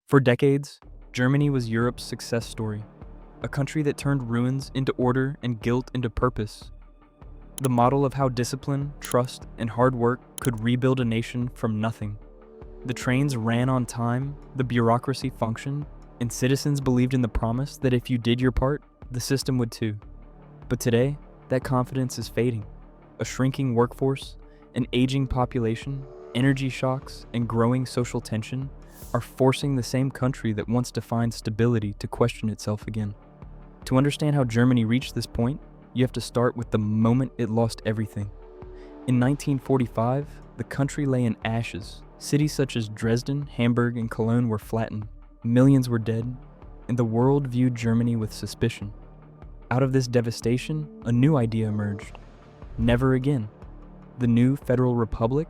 For decades, Germany was Europe's success story, a country that turned ruins into order and guilt into purpose. The model of how discipline, trust, and hard work could rebuild a nation from nothing. The trains ran on time, the bureaucracy functioned, and citizens believed in the promise that if you did your part, the system would too. But today, that confidence is fading. A shrinking workforce, an aging population, energy shocks, and growing social tension are forcing the same country that once defined stability to question itself again. To understand how Germany reached this point, you have to start with the moment it lost everything. In 1945, the country lay in ashes. Cities such as Dresden, Hamburg, and Cologne were flattened. Millions were dead, and the world viewed Germany with suspicion. Out of this devastation, a new idea emerged. Never again. The new Federal Republic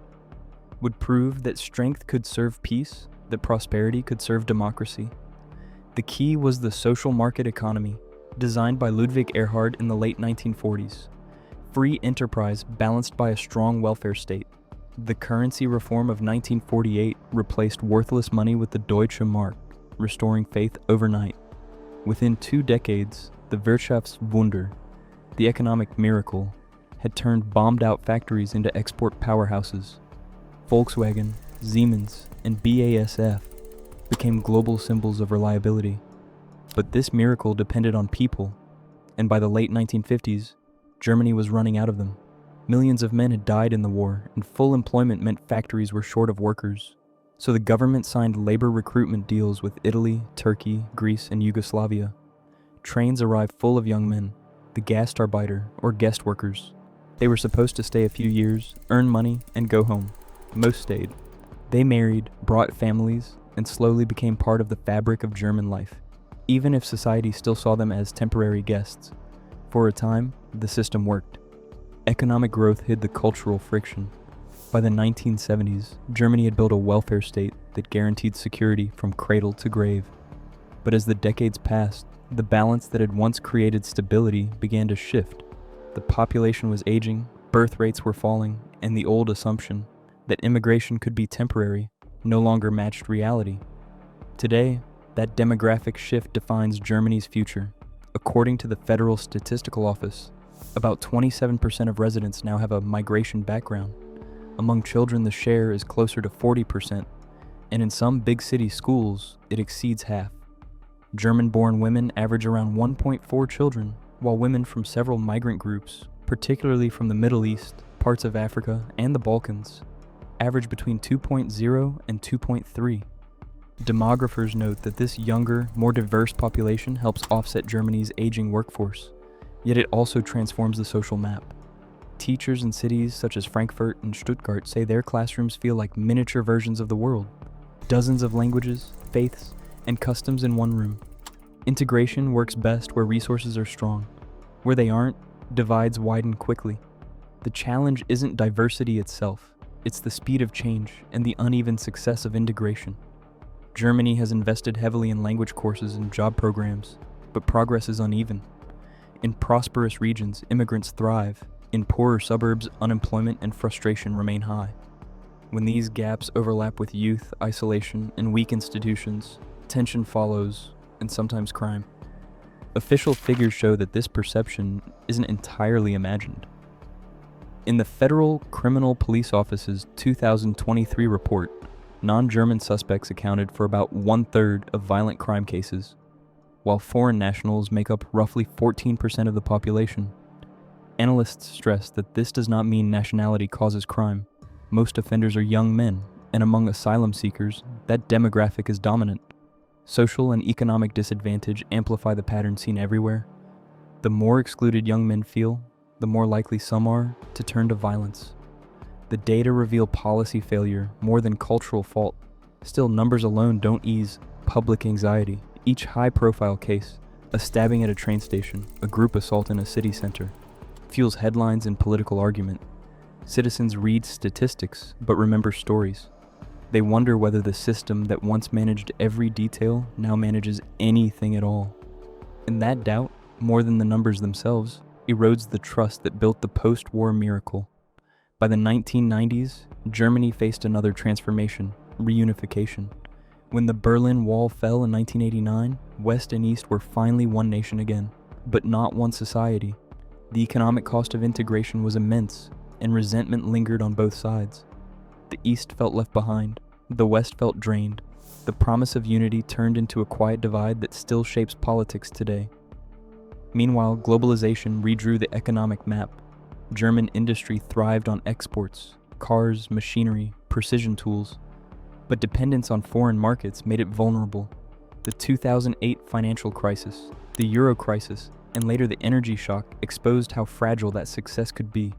would prove that strength could serve peace, that prosperity could serve democracy. The key was the social market economy, designed by Ludwig Erhard in the late 1940s. Free enterprise balanced by a strong welfare state. The currency reform of 1948 replaced worthless money with the Deutsche Mark, restoring faith overnight. Within 2 decades, the Wirtschaftswunder, the economic miracle, had turned bombed-out factories into export powerhouses. Volkswagen, Siemens, and BASF became global symbols of reliability. But this miracle depended on people, and by the late 1950s, Germany was running out of them. Millions of men had died in the war, and full employment meant factories were short of workers. So the government signed labor recruitment deals with Italy, Turkey, Greece, and Yugoslavia. Trains arrived full of young men, the Gastarbeiter, or guest workers. They were supposed to stay a few years, earn money, and go home. Most stayed. They married, brought families, and slowly became part of the fabric of German life, even if society still saw them as temporary guests. For a time, the system worked. Economic growth hid the cultural friction. By the 1970s, Germany had built a welfare state that guaranteed security from cradle to grave. But as the decades passed, the balance that had once created stability began to shift. The population was aging, birth rates were falling, and the old assumption that immigration could be temporary no longer matched reality. Today, that demographic shift defines Germany's future. According to the Federal Statistical Office, about 27% of residents now have a migration background. Among children, the share is closer to 40%, and in some big city schools, it exceeds half. German-born women average around 1.4 children, while women from several migrant groups, particularly from the Middle East, parts of Africa, and the Balkans, average between 2.0 and 2.3. Demographers note that this younger, more diverse population helps offset Germany's aging workforce, yet it also transforms the social map. Teachers in cities such as Frankfurt and Stuttgart say their classrooms feel like miniature versions of the world. Dozens of languages, faiths, and customs in one room. Integration works best where resources are strong. Where they aren't, divides widen quickly. The challenge isn't diversity itself, it's the speed of change and the uneven success of integration. Germany has invested heavily in language courses and job programs, but progress is uneven. In prosperous regions, immigrants thrive. In poorer suburbs, unemployment and frustration remain high. When these gaps overlap with youth, isolation, and weak institutions, tension follows, and sometimes crime. Official figures show that this perception isn't entirely imagined. In the Federal Criminal Police Office's 2023 report, non-German suspects accounted for about 1/3 of violent crime cases, while foreign nationals make up roughly 14% of the population. Analysts stress that this does not mean nationality causes crime. Most offenders are young men, and among asylum seekers, that demographic is dominant. Social and economic disadvantage amplify the pattern seen everywhere. The more excluded young men feel, the more likely some are to turn to violence. The data reveal policy failure more than cultural fault. Still, numbers alone don't ease public anxiety. Each high-profile case, a stabbing at a train station, a group assault in a city center, fuels headlines and political argument. Citizens read statistics, but remember stories. They wonder whether the system that once managed every detail now manages anything at all. And that doubt, more than the numbers themselves, erodes the trust that built the post-war miracle. By the 1990s, Germany faced another transformation, reunification. When the Berlin Wall fell in 1989, West and East were finally one nation again, but not one society. The economic cost of integration was immense, and resentment lingered on both sides. The East felt left behind, the West felt drained. The promise of unity turned into a quiet divide that still shapes politics today. Meanwhile, globalization redrew the economic map. German industry thrived on exports, cars, machinery, precision tools. But dependence on foreign markets made it vulnerable. The 2008 financial crisis, the Euro crisis, and later the energy shock exposed how fragile that success could be.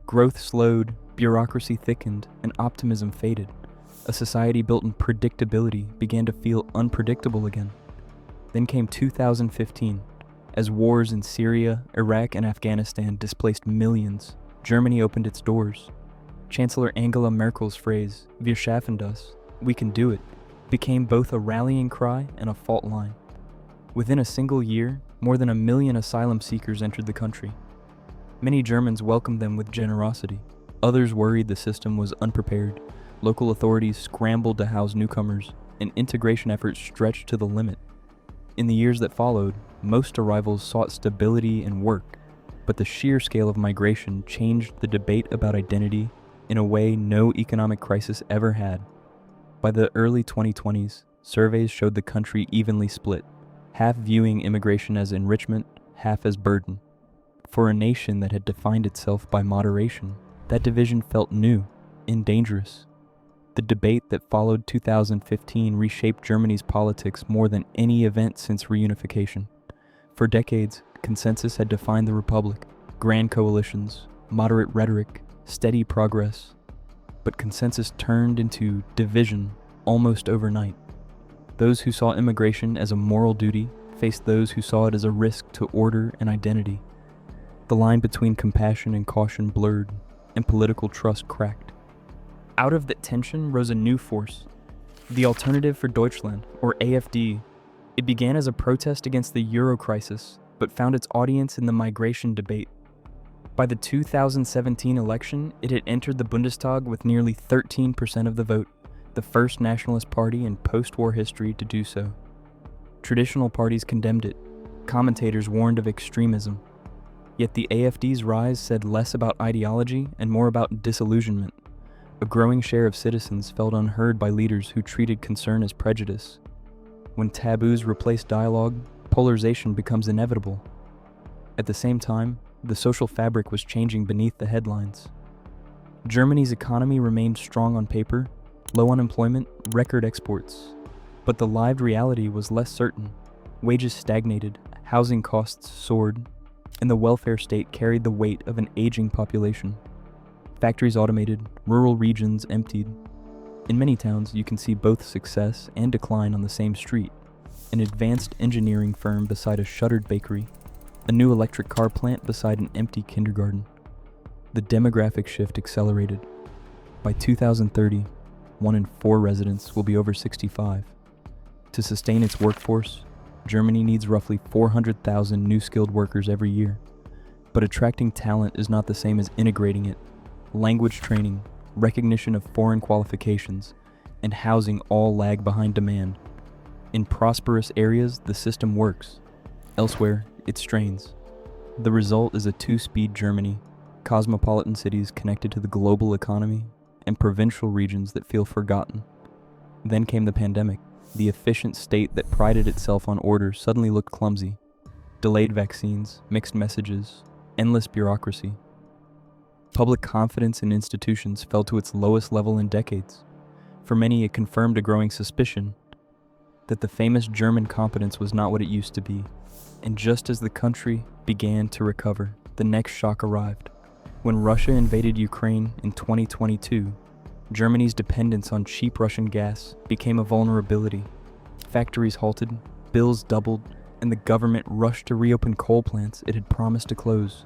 Growth slowed, bureaucracy thickened, and optimism faded. A society built on predictability began to feel unpredictable again. Then came 2015. As wars in Syria, Iraq, and Afghanistan displaced millions, Germany opened its doors. Chancellor Angela Merkel's phrase, "Wir schaffen das," "we can do it," became both a rallying cry and a fault line. Within a single year, more than 1 million asylum seekers entered the country. Many Germans welcomed them with generosity. Others worried the system was unprepared. Local authorities scrambled to house newcomers, and integration efforts stretched to the limit. In the years that followed, most arrivals sought stability and work, but the sheer scale of migration changed the debate about identity in a way no economic crisis ever had. By the early 2020s, surveys showed the country evenly split, half viewing immigration as enrichment, half as burden. For a nation that had defined itself by moderation, that division felt new and dangerous. The debate that followed 2015 reshaped Germany's politics more than any event since reunification. For decades, consensus had defined the republic: grand coalitions, moderate rhetoric, steady progress. But consensus turned into division almost overnight. Those who saw immigration as a moral duty faced those who saw it as a risk to order and identity. The line between compassion and caution blurred, and political trust cracked. Out of that tension rose a new force, the Alternative for Deutschland, or AfD. It began as a protest against the Euro crisis, but found its audience in the migration debate. By the 2017 election, it had entered the Bundestag with nearly 13% of the vote, the first nationalist party in post-war history to do so. Traditional parties condemned it. Commentators warned of extremism. Yet the AfD's rise said less about ideology and more about disillusionment. A growing share of citizens felt unheard by leaders who treated concern as prejudice. When taboos replace dialogue, polarization becomes inevitable. At the same time, the social fabric was changing beneath the headlines. Germany's economy remained strong on paper, low unemployment, record exports. But the lived reality was less certain. Wages stagnated, housing costs soared, and the welfare state carried the weight of an aging population. Factories automated, rural regions emptied. In many towns, you can see both success and decline on the same street. An advanced engineering firm beside a shuttered bakery, a new electric car plant beside an empty kindergarten. The demographic shift accelerated. By 2030, 1 in 4 residents will be over 65. To sustain its workforce, Germany needs roughly 400,000 new skilled workers every year. But attracting talent is not the same as integrating it. Language training, recognition of foreign qualifications, and housing all lag behind demand. In prosperous areas, the system works. Elsewhere, it strains. The result is a two-speed Germany, cosmopolitan cities connected to the global economy, and provincial regions that feel forgotten. Then came the pandemic. The efficient state that prided itself on order suddenly looked clumsy. Delayed vaccines, mixed messages, endless bureaucracy. Public confidence in institutions fell to its lowest level in decades. For many, it confirmed a growing suspicion that the famous German competence was not what it used to be. And just as the country began to recover, the next shock arrived. When Russia invaded Ukraine in 2022, Germany's dependence on cheap Russian gas became a vulnerability. Factories halted, bills doubled, and the government rushed to reopen coal plants it had promised to close.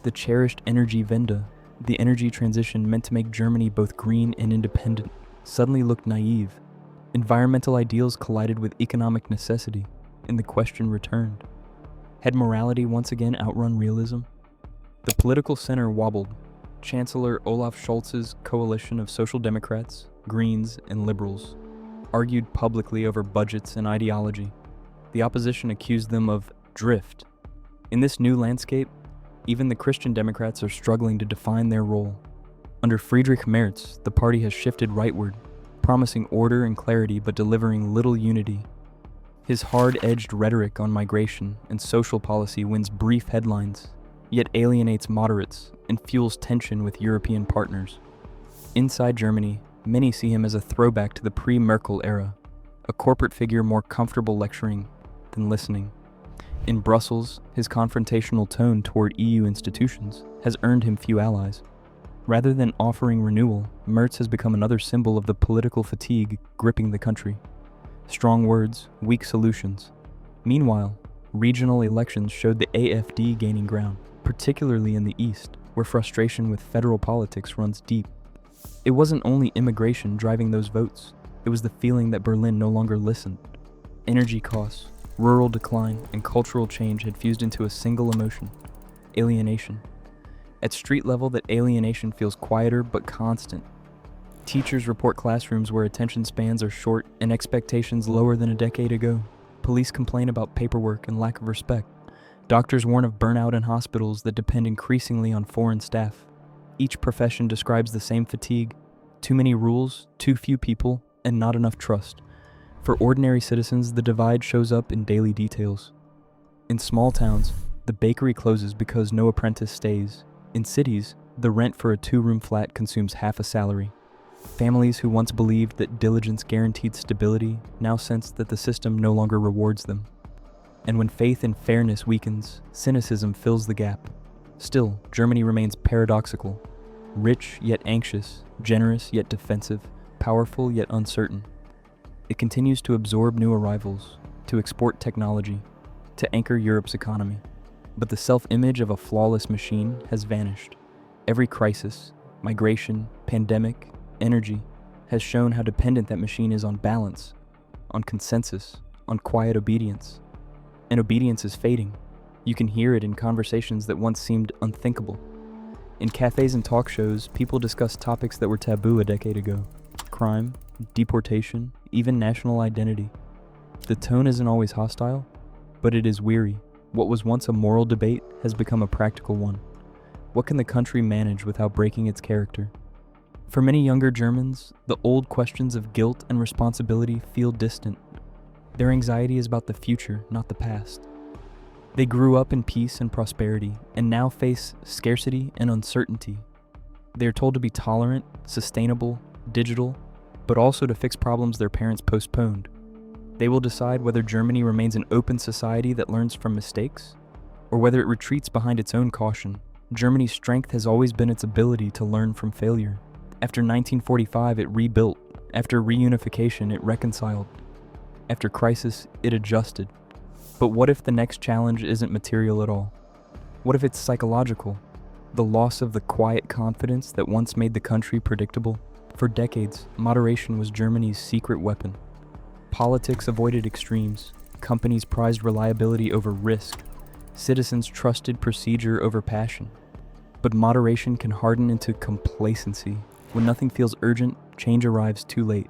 The cherished Energiewende, the energy transition meant to make Germany both green and independent, suddenly looked naive. Environmental ideals collided with economic necessity, and the question returned. Had morality once again outrun realism? The political center wobbled. Chancellor Olaf Scholz's coalition of Social Democrats, Greens, and Liberals argued publicly over budgets and ideology. The opposition accused them of drift. In this new landscape, even the Christian Democrats are struggling to define their role. Under Friedrich Merz, the party has shifted rightward, promising order and clarity but delivering little unity. His hard-edged rhetoric on migration and social policy wins brief headlines, yet alienates moderates and fuels tension with European partners. Inside Germany, many see him as a throwback to the pre-Merkel era, a corporate figure more comfortable lecturing than listening. In Brussels, his confrontational tone toward EU institutions has earned him few allies. Rather than offering renewal, Merz has become another symbol of the political fatigue gripping the country. Strong words, weak solutions. Meanwhile, regional elections showed the AfD gaining ground, particularly in the East, where frustration with federal politics runs deep. It wasn't only immigration driving those votes, it was the feeling that Berlin no longer listened. Energy costs, rural decline, and cultural change had fused into a single emotion: alienation. At street level, that alienation feels quieter but constant. Teachers report classrooms where attention spans are short and expectations lower than a decade ago. Police complain about paperwork and lack of respect. Doctors warn of burnout in hospitals that depend increasingly on foreign staff. Each profession describes the same fatigue: too many rules, too few people, and not enough trust. For ordinary citizens, the divide shows up in daily details. In small towns, the bakery closes because no apprentice stays. In cities, the rent for a 2-room flat consumes half a salary. Families who once believed that diligence guaranteed stability now sense that the system no longer rewards them. And when faith in fairness weakens, cynicism fills the gap. Still, Germany remains paradoxical: rich yet anxious, generous yet defensive, powerful yet uncertain. It continues to absorb new arrivals, to export technology, to anchor Europe's economy. But the self-image of a flawless machine has vanished. Every crisis, migration, pandemic, energy, has shown how dependent that machine is on balance, on consensus, on quiet obedience. And obedience is fading. You can hear it in conversations that once seemed unthinkable. In cafes and talk shows, people discuss topics that were taboo a decade ago: crime, deportation, even national identity. The tone isn't always hostile, but it is weary. What was once a moral debate has become a practical one. What can the country manage without breaking its character? For many younger Germans, the old questions of guilt and responsibility feel distant. Their anxiety is about the future, not the past. They grew up in peace and prosperity, and now face scarcity and uncertainty. They are told to be tolerant, sustainable, digital, but also to fix problems their parents postponed. They will decide whether Germany remains an open society that learns from mistakes, or whether it retreats behind its own caution. Germany's strength has always been its ability to learn from failure. After 1945, it rebuilt. After reunification, it reconciled. After crisis, it adjusted. But what if the next challenge isn't material at all? What if it's psychological? The loss of the quiet confidence that once made the country predictable? For decades, moderation was Germany's secret weapon. Politics avoided extremes. Companies prized reliability over risk. Citizens trusted procedure over passion. But moderation can harden into complacency. When nothing feels urgent, change arrives too late.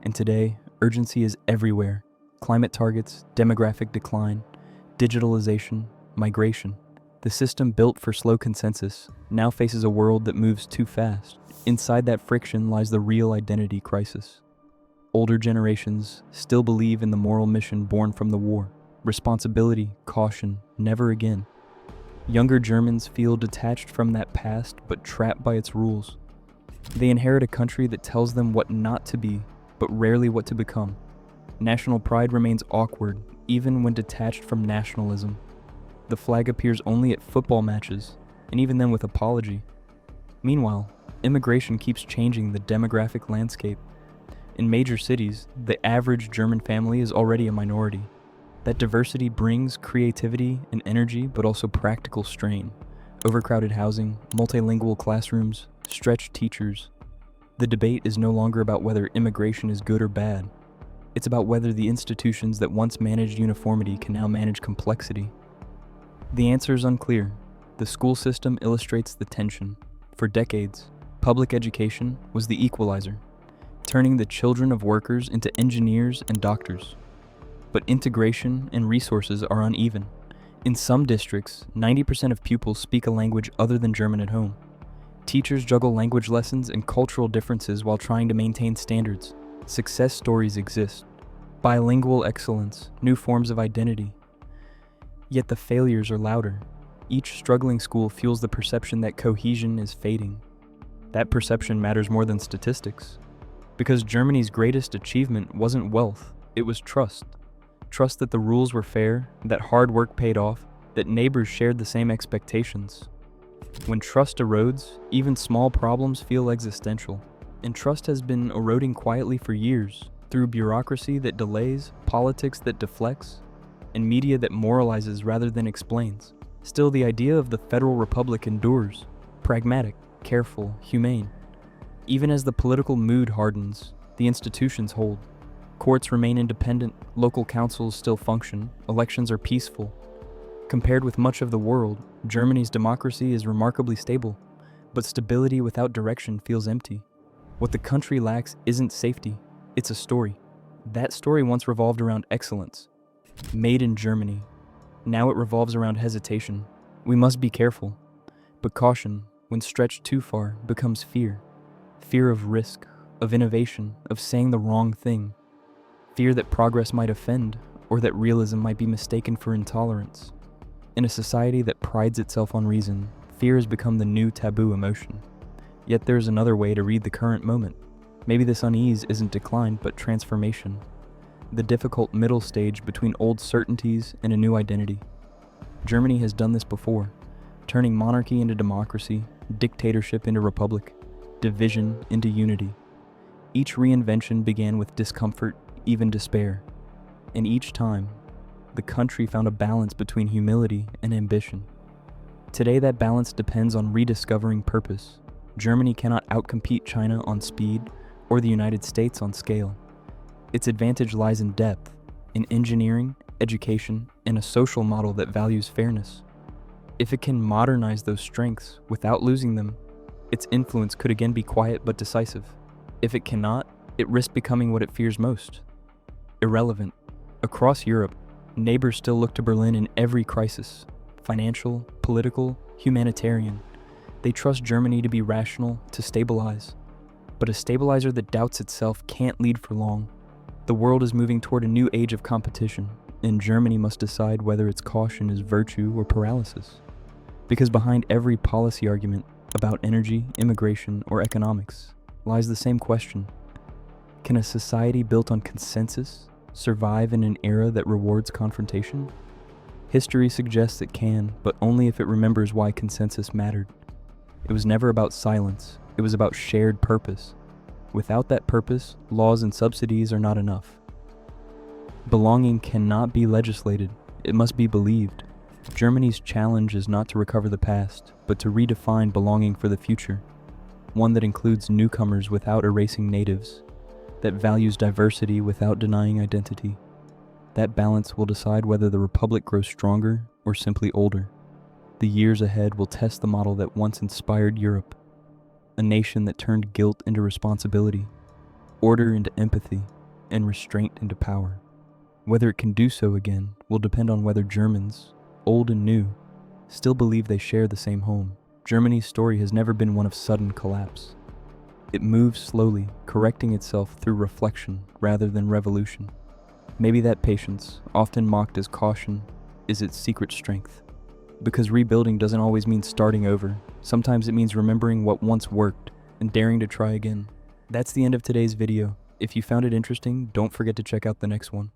And today, urgency is everywhere. Climate targets, demographic decline, digitalization, migration. The system built for slow consensus now faces a world that moves too fast. Inside that friction lies the real identity crisis. Older generations still believe in the moral mission born from the war: responsibility, caution, never again. Younger Germans feel detached from that past but trapped by its rules. They inherit a country that tells them what not to be, but rarely what to become. National pride remains awkward, even when detached from nationalism. The flag appears only at football matches, and even then with apology. Meanwhile, immigration keeps changing the demographic landscape. In major cities, the average German family is already a minority. That diversity brings creativity and energy, but also practical strain. Overcrowded housing, multilingual classrooms, stretched teachers. The debate is no longer about whether immigration is good or bad. It's about whether the institutions that once managed uniformity can now manage complexity. The answer is unclear. The school system illustrates the tension. For decades, public education was the equalizer. turning the children of workers into engineers and doctors. But integration and resources are uneven. In some districts, 90% of pupils speak a language other than German at home. Teachers juggle language lessons and cultural differences while trying to maintain standards. Success stories exist. Bilingual excellence, new forms of identity. Yet the failures are louder. Each struggling school fuels the perception that cohesion is fading. That perception matters more than statistics. Because Germany's greatest achievement wasn't wealth, it was trust. Trust that the rules were fair, that hard work paid off, that neighbors shared the same expectations. When trust erodes, even small problems feel existential. And trust has been eroding quietly for years, through bureaucracy that delays, politics that deflects, and media that moralizes rather than explains. Still, the idea of the Federal Republic endures, pragmatic, careful, humane. Even as the political mood hardens, the institutions hold. Courts remain independent, local councils still function, elections are peaceful. Compared with much of the world, Germany's democracy is remarkably stable, but stability without direction feels empty. What the country lacks isn't safety, it's a story. That story once revolved around excellence. Made in Germany. Now it revolves around hesitation. We must be careful. But caution, when stretched too far, becomes fear. Fear of risk, of innovation, of saying the wrong thing. Fear that progress might offend, or that realism might be mistaken for intolerance. In a society that prides itself on reason, fear has become the new taboo emotion. Yet there's another way to read the current moment. Maybe this unease isn't decline, but transformation. The difficult middle stage between old certainties and a new identity. Germany has done this before, turning monarchy into democracy, dictatorship into republic, division into unity. Each reinvention began with discomfort, even despair. And each time, the country found a balance between humility and ambition. Today, that balance depends on rediscovering purpose. Germany cannot outcompete China on speed or the United States on scale. Its advantage lies in depth, in engineering, education, and a social model that values fairness. If it can modernize those strengths without losing them, its influence could again be quiet but decisive. If it cannot, it risks becoming what it fears most: irrelevant. Across Europe, neighbors still look to Berlin in every crisis: financial, political, humanitarian. They trust Germany to be rational, to stabilize. But a stabilizer that doubts itself can't lead for long. The world is moving toward a new age of competition, and Germany must decide whether its caution is virtue or paralysis. Because behind every policy argument about energy, immigration, or economics lies the same question: can a society built on consensus survive in an era that rewards confrontation? History suggests it can, but only if it remembers why consensus mattered. It was never about silence, it was about shared purpose. Without that purpose, laws and subsidies are not enough. Belonging cannot be legislated, it must be believed. Germany's challenge is not to recover the past, but to redefine belonging for the future. One that includes newcomers without erasing natives, that values diversity without denying identity. That balance will decide whether the republic grows stronger or simply older. The years ahead will test the model that once inspired Europe, a nation that turned guilt into responsibility, order into empathy, and restraint into power. Whether it can do so again will depend on whether Germans, old and new, still believe they share the same home. Germany's story has never been one of sudden collapse. It moves slowly, correcting itself through reflection rather than revolution. Maybe that patience, often mocked as caution, is its secret strength. Because rebuilding doesn't always mean starting over. Sometimes it means remembering what once worked and daring to try again. That's the end of today's video. If you found it interesting, don't forget to check out the next one.